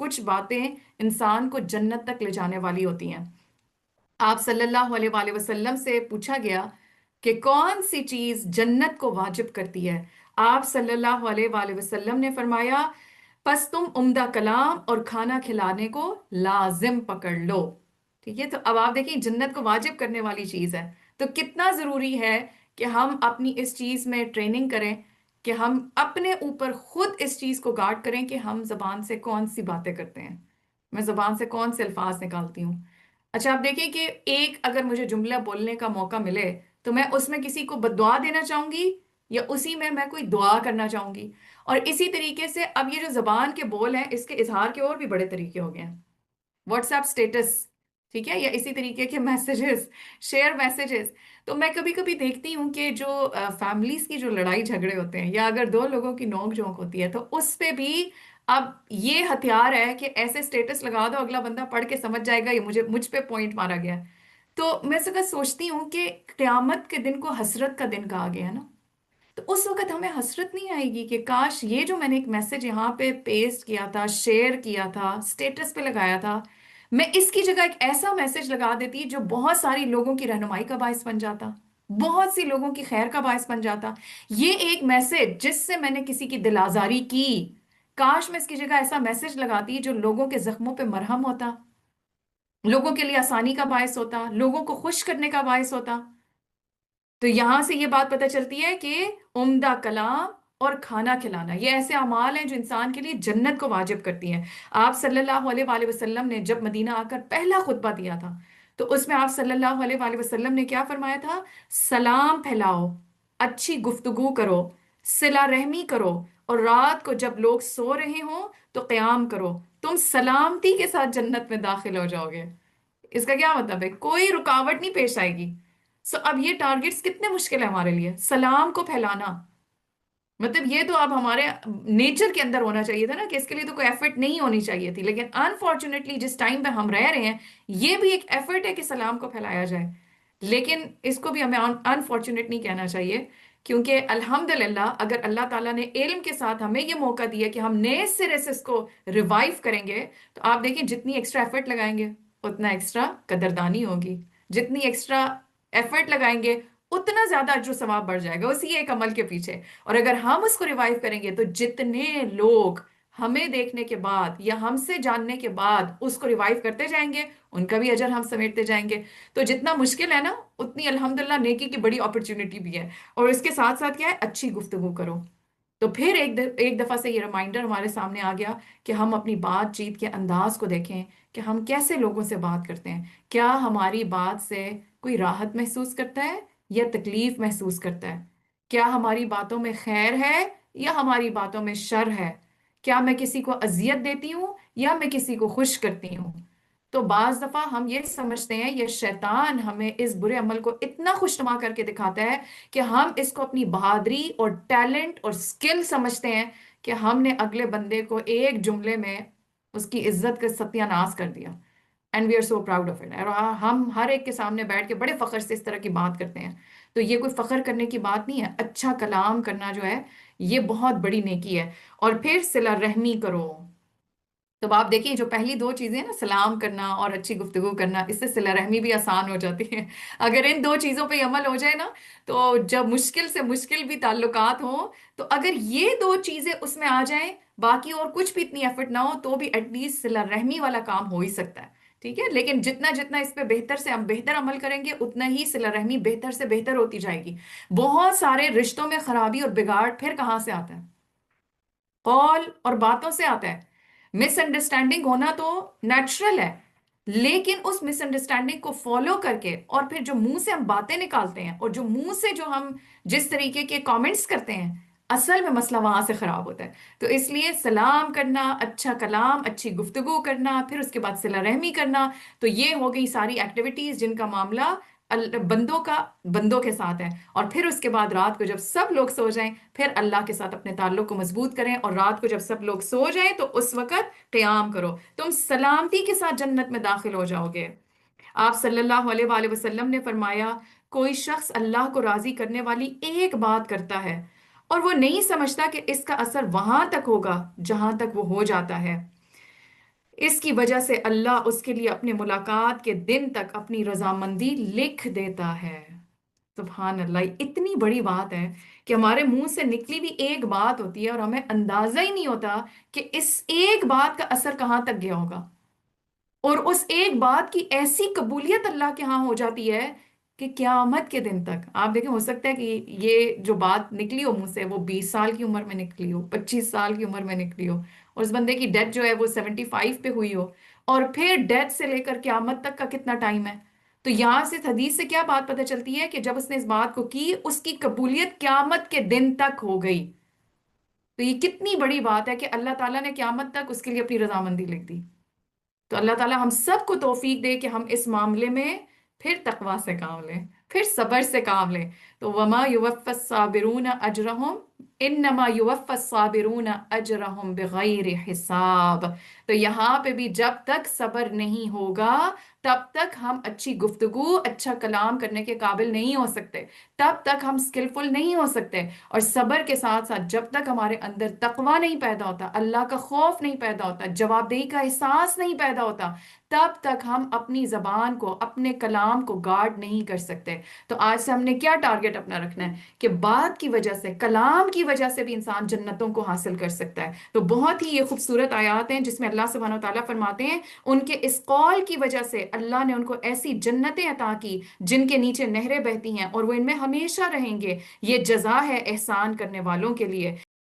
کچھ باتیں انسان کو جنت تک لے جانے والی ہوتی ہیں۔ آپ صلی اللہ علیہ وآلہ وسلم سے پوچھا گیا کہ کون سی چیز جنت کو واجب کرتی ہے؟ آپ صلی اللہ علیہ وآلہ وسلم نے فرمایا پس تم عمدہ کلام اور کھانا کھلانے کو لازم پکڑ لو۔ ٹھیک ہے، تو اب آپ دیکھیں جنت کو واجب کرنے والی چیز ہے، تو کتنا ضروری ہے کہ ہم اپنی اس چیز میں ٹریننگ کریں، کہ ہم اپنے اوپر خود اس چیز کو گارڈ کریں کہ ہم زبان سے کون سی باتیں کرتے ہیں، میں زبان سے کون سے الفاظ نکالتی ہوں۔ اچھا آپ دیکھیں کہ ایک اگر مجھے جملہ بولنے کا موقع ملے تو میں اس میں کسی کو بددعا دینا چاہوں گی یا اسی میں کوئی دعا کرنا چاہوں گی؟ اور اسی طریقے سے اب یہ جو زبان کے بول ہیں اس کے اظہار کے اور بھی بڑے طریقے ہو گئے ہیں، واٹس ایپ اسٹیٹس، ٹھیک ہے، یا اسی طریقے کے میسیجز، شیئر میسیجز۔ تو میں کبھی کبھی دیکھتی ہوں کہ جو فیملیز کی جو لڑائی جھگڑے ہوتے ہیں یا اگر دو لوگوں کی نوک جھونک ہوتی ہے تو اس پہ بھی اب یہ ہتھیار ہے کہ ایسے سٹیٹس لگا دو اگلا بندہ پڑھ کے سمجھ جائے گا یہ مجھ پہ پوائنٹ مارا گیا ہے۔ تو میں سب سوچتی ہوں کہ قیامت کے دن کو حسرت کا دن کہا گیا ہے نا، تو اس وقت ہمیں حسرت نہیں آئے گی کہ کاش یہ جو میں نے ایک میسج یہاں پہ پیسٹ کیا تھا، شیئر کیا تھا، سٹیٹس پہ لگایا تھا، میں اس کی جگہ ایک ایسا میسج لگا دیتی جو بہت ساری لوگوں کی رہنمائی کا باعث بن جاتا، بہت سی لوگوں کی خیر کا باعث بن جاتا۔ یہ ایک میسج جس سے میں نے کسی کی دل آزاری کی، کاش میں اس کی جگہ ایسا میسج لگاتی جو لوگوں کے زخموں پہ مرہم ہوتا، لوگوں کے لیے آسانی کا باعث ہوتا، لوگوں کو خوش کرنے کا باعث ہوتا۔ تو یہاں سے یہ بات پتہ چلتی ہے کہ عمدہ کلام اور کھانا کھلانا یہ ایسے اعمال ہیں جو انسان کے لیے جنت کو واجب کرتی ہیں۔ آپ صلی اللہ علیہ وآلہ وسلم نے جب مدینہ آ کر پہلا خطبہ دیا تھا تو اس میں آپ صلی اللہ علیہ وآلہ وسلم نے کیا فرمایا تھا؟ سلام پھیلاؤ، اچھی گفتگو کرو، صلہ رحمی کرو، اور رات کو جب لوگ سو رہے ہوں تو قیام کرو، تم سلامتی کے ساتھ جنت میں داخل ہو جاؤ گے۔ اس کا کیا مطلب ہے؟ کوئی رکاوٹ نہیں پیش آئے گی۔ اب یہ ٹارگٹس کتنے مشکل ہیں ہمارے لیے، سلام کو پھیلانا، مطلب یہ تو اب ہمارے نیچر کے اندر ہونا چاہیے تھا نا، کہ اس کے لیے تو کوئی ایفرٹ نہیں ہونی چاہیے تھی، لیکن انفارچونیٹلی جس ٹائم پہ ہم رہ رہے ہیں یہ بھی ایک ایفرٹ ہے کہ سلام کو پھیلایا جائے، لیکن اس کو بھی ہمیں انفارچونیٹ نہیں کہنا چاہیے، کیونکہ الحمدللہ اگر اللہ تعالیٰ نے علم کے ساتھ ہمیں یہ موقع دیا کہ ہم نئے سرے سے اس کو ریوائیو کریں گے، تو آپ دیکھیں جتنی ایکسٹرا ایفرٹ لگائیں گے اتنا ایکسٹرا قدردانی ہوگی، جتنی ایکسٹرا ایفرٹ لگائیں گے اتنا زیادہ اجر و ثواب بڑھ جائے گا اسی ایک عمل کے پیچھے۔ اور اگر ہم اس کو ریوائیو کریں گے تو جتنے لوگ ہمیں دیکھنے کے بعد یا ہم سے جاننے کے بعد اس کو ریوائیو کرتے جائیں گے ان کا بھی اجر ہم سمیٹتے جائیں گے۔ تو جتنا مشکل ہے نا اتنی الحمدللہ نیکی کی بڑی اپرچونٹی بھی ہے، اور اس کے ساتھ ساتھ کیا ہے؟ اچھی گفتگو کرو۔ تو پھر ایک دفعہ سے یہ ریمائنڈر ہمارے سامنے آ گیا کہ ہم اپنی بات چیت کے انداز کو دیکھیں کہ ہم کیسے لوگوں سے بات کرتے ہیں، کیا ہماری بات سے کوئی راحت محسوس کرتا ہے یا تکلیف محسوس کرتا ہے، کیا ہماری باتوں میں خیر ہے یا ہماری باتوں میں شر ہے، کیا میں کسی کو اذیت دیتی ہوں یا میں کسی کو خوش کرتی ہوں۔ تو بعض دفعہ ہم یہ سمجھتے ہیں یہ شیطان ہمیں اس برے عمل کو اتنا خوشنما کر کے دکھاتا ہے کہ ہم اس کو اپنی بہادری اور ٹیلنٹ اور سکل سمجھتے ہیں کہ ہم نے اگلے بندے کو ایک جملے میں اس کی عزت کا ستیہ ناش کر دیا، and we are so proud of it, اور ہم ہر ایک کے سامنے بیٹھ کے بڑے فخر سے اس طرح کی بات کرتے ہیں۔ تو یہ کوئی فخر کرنے کی بات نہیں ہے، اچھا کلام کرنا جو ہے یہ بہت بڑی نیکی ہے۔ اور پھر صلہ رحمی کرو، تو آپ دیکھیں جو پہلی دو چیزیں نا سلام کرنا اور اچھی گفتگو کرنا، اس سے صلہ رحمی بھی آسان ہو جاتی ہے۔ اگر ان دو چیزوں پہ عمل ہو جائے نا تو جب مشکل سے مشکل بھی تعلقات ہوں تو اگر یہ دو چیزیں اس میں آ جائیں، باقی اور کچھ بھی اتنی ایفرٹ نہ ہو تو بھی ایٹ لیسٹ صلہ رحمی والا کام ہو ہی سکتا ہے، ٹھیک ہے۔ لیکن جتنا جتنا اس پہ بہتر سے ہم بہتر عمل کریں گے اتنا ہی صلہ رحمی بہتر سے بہتر ہوتی جائے گی۔ بہت سارے رشتوں میں خرابی اور بگاڑ پھر کہاں سے آتا ہے؟ قول اور باتوں سے آتا ہے۔ مس انڈرسٹینڈنگ ہونا تو نیچرل ہے، لیکن اس مس انڈرسٹینڈنگ کو فالو کر کے اور پھر جو منہ سے ہم باتیں نکالتے ہیں اور جو منہ سے جو ہم جس طریقے کے کامنٹس کرتے ہیں، اصل میں مسئلہ وہاں سے خراب ہوتا ہے۔ تو اس لیے سلام کرنا، اچھا کلام، اچھی گفتگو کرنا، پھر اس کے بعد صلہ رحمی کرنا، تو یہ ہو گئی ساری ایکٹیویٹیز جن کا معاملہ بندوں کے ساتھ ہے۔ اور پھر اس کے بعد رات کو جب سب لوگ سو جائیں پھر اللہ کے ساتھ اپنے تعلق کو مضبوط کریں، اور رات کو جب سب لوگ سو جائیں تو اس وقت قیام کرو، تم سلامتی کے ساتھ جنت میں داخل ہو جاؤ گے۔ آپ صلی اللہ علیہ وآلہ وسلم نے فرمایا کوئی شخص اللہ کو راضی کرنے والی ایک بات کرتا ہے اور وہ نہیں سمجھتا کہ اس کا اثر وہاں تک ہوگا جہاں تک وہ ہو جاتا ہے، اس کی وجہ سے اللہ اس کے لیے اپنے ملاقات کے دن تک اپنی رضامندی لکھ دیتا ہے۔ سبحان اللہ، اتنی بڑی بات ہے کہ ہمارے منہ سے نکلی بھی ایک بات ہوتی ہے اور ہمیں اندازہ ہی نہیں ہوتا کہ اس ایک بات کا اثر کہاں تک گیا ہوگا، اور اس ایک بات کی ایسی قبولیت اللہ کے ہاں ہو جاتی ہے کہ قیامت کے دن تک آپ دیکھیں، ہو سکتا ہے کہ یہ جو بات نکلی ہو منہ سے وہ 20 سال کی عمر میں نکلی ہو، 25 سال کی عمر میں نکلی ہو، اور اس بندے کی ڈیتھ جو ہے وہ 75 پہ ہوئی ہو، اور پھر ڈیتھ سے لے کر قیامت تک کا کتنا ٹائم ہے۔ تو یہاں سے اس حدیث سے کیا بات پتہ چلتی ہے کہ جب اس نے اس بات کو کی، اس کی قبولیت قیامت کے دن تک ہو گئی۔ تو یہ کتنی بڑی بات ہے کہ اللہ تعالیٰ نے قیامت تک اس کے لیے اپنی رضامندی لکھ دی۔ تو اللہ تعالیٰ ہم سب کو توفیق دے کہ ہم اس معاملے میں پھر تقوی سے کام لیں، پھر صبر سے کام لیں۔ تو وما یوفى الصابرون اجرهم انما یوفى الصابرون اجرهم بغیر حساب۔ تو یہاں پہ بھی جب تک صبر نہیں ہوگا تب تک ہم اچھی گفتگو، اچھا کلام کرنے کے قابل نہیں ہو سکتے، تب تک ہم اسکلفل نہیں ہو سکتے۔ اور صبر کے ساتھ ساتھ جب تک ہمارے اندر تقوی نہیں پیدا ہوتا، اللہ کا خوف نہیں پیدا ہوتا، جواب دہی کا احساس نہیں پیدا ہوتا، تب تک ہم اپنی زبان کو، اپنے کلام کو گارڈ نہیں کر سکتے۔ تو آج سے ہم نے کیا ٹارگٹ اپنا رکھنا ہے کہ بات کی وجہ سے، کلام کی وجہ سے بھی انسان جنتوں کو حاصل کر سکتا ہے۔ تو بہت ہی یہ خوبصورت آیات ہیں جس میں اللہ سبحانہ و تعالیٰ فرماتے ہیں ان کے اس قول کی وجہ سے اللہ نے ان کو ایسی جنتیں عطا کی جن کے نیچے نہریں بہتی ہیں اور وہ ان میں ہمیشہ رہیں گے۔ یہ جزا ہے احسان کرنے والوں کے لیے۔